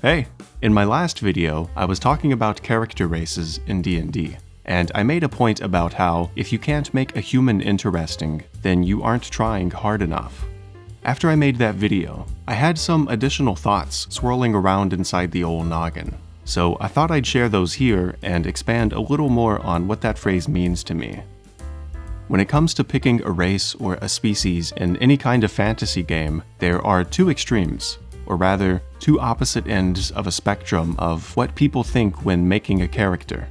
Hey! In my last video, I was talking about character races in D&D, and I made a point about how if you can't make a human interesting, then you aren't trying hard enough. After I made that video, I had some additional thoughts swirling around inside the old noggin, so I thought I'd share those here and expand a little more on what that phrase means to me. When it comes to picking a race or a species in any kind of fantasy game, there are two extremes, or rather, two opposite ends of a spectrum of what people think when making a character.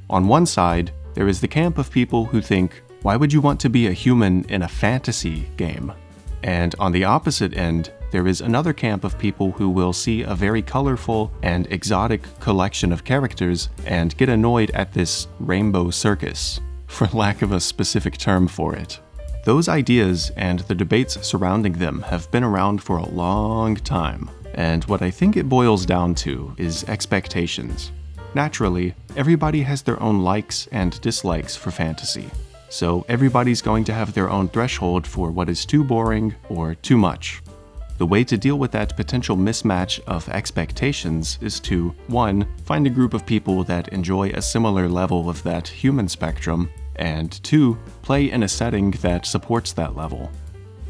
On one side, there is the camp of people who think, why would you want to be a human in a fantasy game? And on the opposite end, there is another camp of people who will see a very colorful and exotic collection of characters and get annoyed at this rainbow circus, for lack of a specific term for it. Those ideas and the debates surrounding them have been around for a long time, and what I think it boils down to is expectations. Naturally, everybody has their own likes and dislikes for fantasy, so everybody's going to have their own threshold for what is too boring or too much. The way to deal with that potential mismatch of expectations is to, 1, find a group of people that enjoy a similar level of that human spectrum, and 2, play in a setting that supports that level.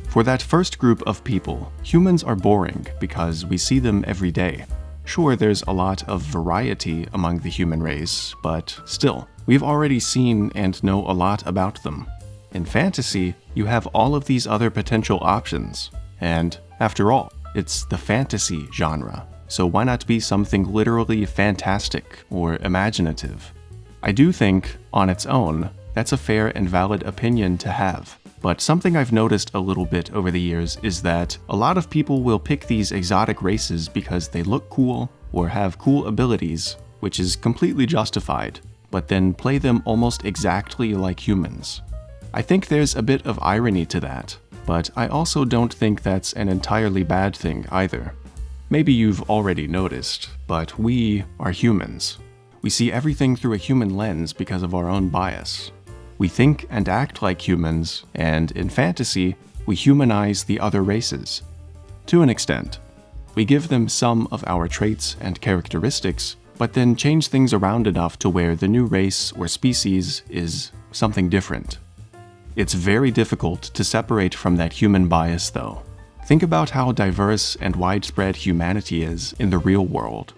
For that first group of people, humans are boring because we see them every day. Sure, there's a lot of variety among the human race, but still, we've already seen and know a lot about them. In fantasy, you have all of these other potential options, and after all, it's the fantasy genre, so why not be something literally fantastic or imaginative? I do think, on its own, that's a fair and valid opinion to have. But something I've noticed a little bit over the years is that a lot of people will pick these exotic races because they look cool or have cool abilities, which is completely justified, but then play them almost exactly like humans. I think there's a bit of irony to that, but I also don't think that's an entirely bad thing either. Maybe you've already noticed, but we are humans. We see everything through a human lens because of our own bias. We think and act like humans, and in fantasy, we humanize the other races. To an extent. We give them some of our traits and characteristics, but then change things around enough to where the new race or species is something different. It's very difficult to separate from that human bias, though. Think about how diverse and widespread humanity is in the real world.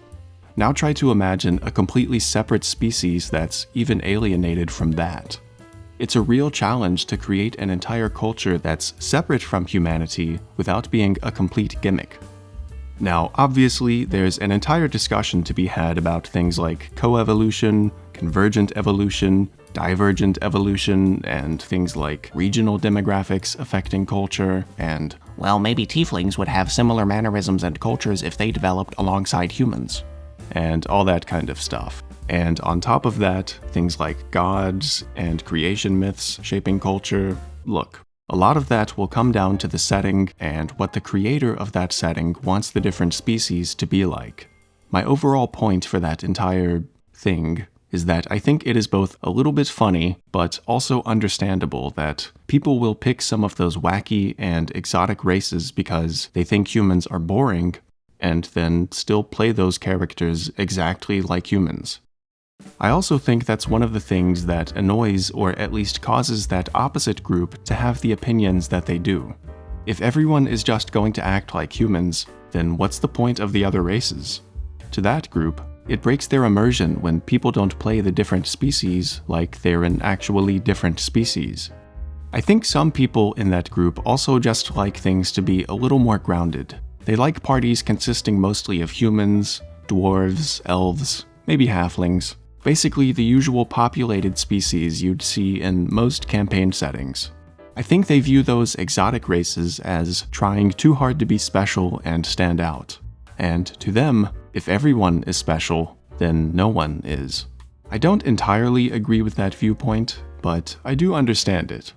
Now try to imagine a completely separate species that's even alienated from that. It's a real challenge to create an entire culture that's separate from humanity without being a complete gimmick. Now, obviously, there's an entire discussion to be had about things like coevolution, convergent evolution, divergent evolution, and things like regional demographics affecting culture, and, well, maybe tieflings would have similar mannerisms and cultures if they developed alongside humans, and all that kind of stuff. And on top of that, things like gods and creation myths shaping culture. Look, a lot of that will come down to the setting and what the creator of that setting wants the different species to be like. My overall point for that entire thing is that I think it is both a little bit funny, but also understandable that people will pick some of those wacky and exotic races because they think humans are boring, and then still play those characters exactly like humans. I also think that's one of the things that annoys or at least causes that opposite group to have the opinions that they do. If everyone is just going to act like humans, then what's the point of the other races? To that group, it breaks their immersion when people don't play the different species like they're an actually different species. I think some people in that group also just like things to be a little more grounded. They like parties consisting mostly of humans, dwarves, elves, maybe halflings. Basically the usual populated species you'd see in most campaign settings. I think they view those exotic races as trying too hard to be special and stand out. And to them, if everyone is special, then no one is. I don't entirely agree with that viewpoint, but I do understand it.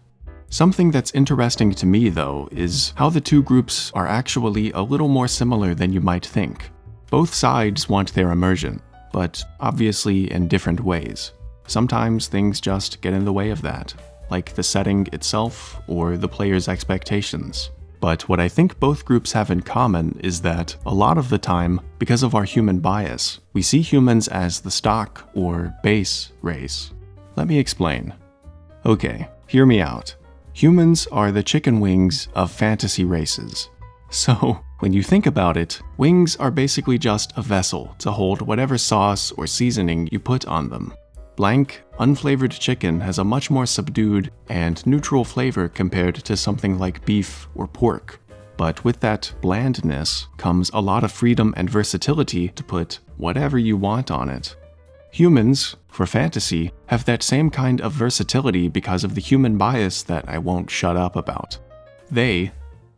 Something that's interesting to me, though, is how the two groups are actually a little more similar than you might think. Both sides want their immersion, but obviously in different ways. Sometimes things just get in the way of that, like the setting itself or the player's expectations. But what I think both groups have in common is that, a lot of the time, because of our human bias, we see humans as the stock or base race. Let me explain. Okay, hear me out. Humans are the chicken wings of fantasy races. So, when you think about it, wings are basically just a vessel to hold whatever sauce or seasoning you put on them. Blank, unflavored chicken has a much more subdued and neutral flavor compared to something like beef or pork. But with that blandness comes a lot of freedom and versatility to put whatever you want on it. Humans, for fantasy, have that same kind of versatility because of the human bias that I won't shut up about.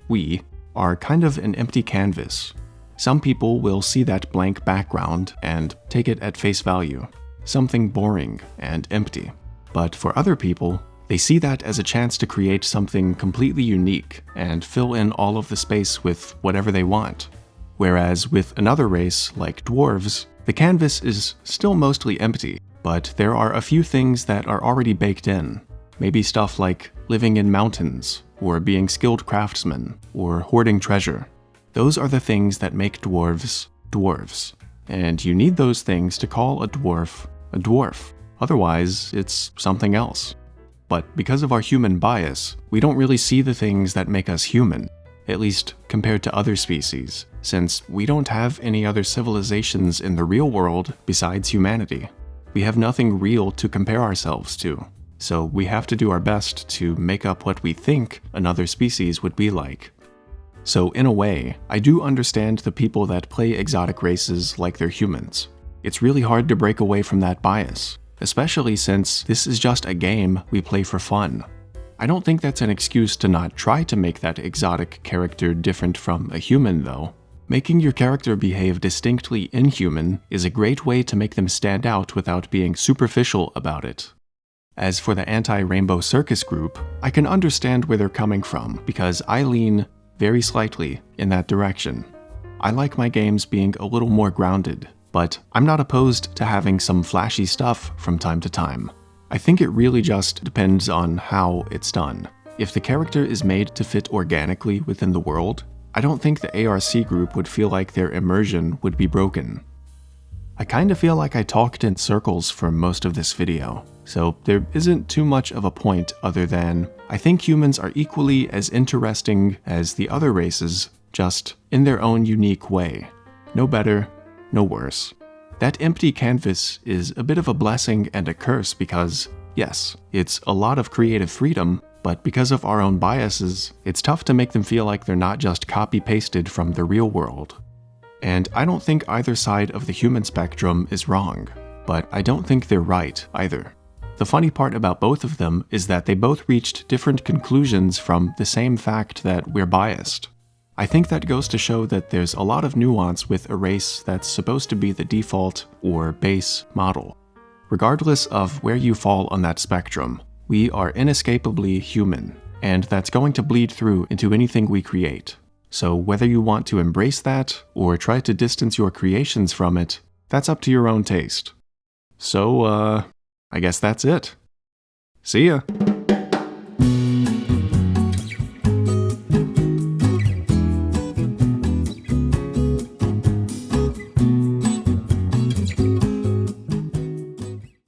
We, are kind of an empty canvas. Some people will see that blank background and take it at face value. Something boring and empty. But for other people, they see that as a chance to create something completely unique and fill in all of the space with whatever they want. Whereas with another race, like dwarves, the canvas is still mostly empty, but there are a few things that are already baked in. Maybe stuff like living in mountains, or being skilled craftsmen, or hoarding treasure. Those are the things that make dwarves dwarves. And you need those things to call a dwarf a dwarf. Otherwise, it's something else. But because of our human bias, we don't really see the things that make us human, at least compared to other species, since we don't have any other civilizations in the real world besides humanity. We have nothing real to compare ourselves to, so we have to do our best to make up what we think another species would be like. So in a way, I do understand the people that play exotic races like they're humans. It's really hard to break away from that bias, especially since this is just a game we play for fun. I don't think that's an excuse to not try to make that exotic character different from a human, though. Making your character behave distinctly inhuman is a great way to make them stand out without being superficial about it. As for the anti-Rainbow Circus group, I can understand where they're coming from because I lean very slightly in that direction. I like my games being a little more grounded, but I'm not opposed to having some flashy stuff from time to time. I think it really just depends on how it's done. If the character is made to fit organically within the world, I don't think the ARC group would feel like their immersion would be broken. I kinda feel like I talked in circles for most of this video, so there isn't too much of a point other than I think humans are equally as interesting as the other races, just in their own unique way. No better, no worse. That empty canvas is a bit of a blessing and a curse because, yes, it's a lot of creative freedom, but because of our own biases, it's tough to make them feel like they're not just copy-pasted from the real world. And I don't think either side of the human spectrum is wrong, but I don't think they're right either. The funny part about both of them is that they both reached different conclusions from the same fact that we're biased. I think that goes to show that there's a lot of nuance with a race that's supposed to be the default or base model. Regardless of where you fall on that spectrum, we are inescapably human, and that's going to bleed through into anything we create. So whether you want to embrace that or try to distance your creations from it, that's up to your own taste. So, I guess that's it. See ya!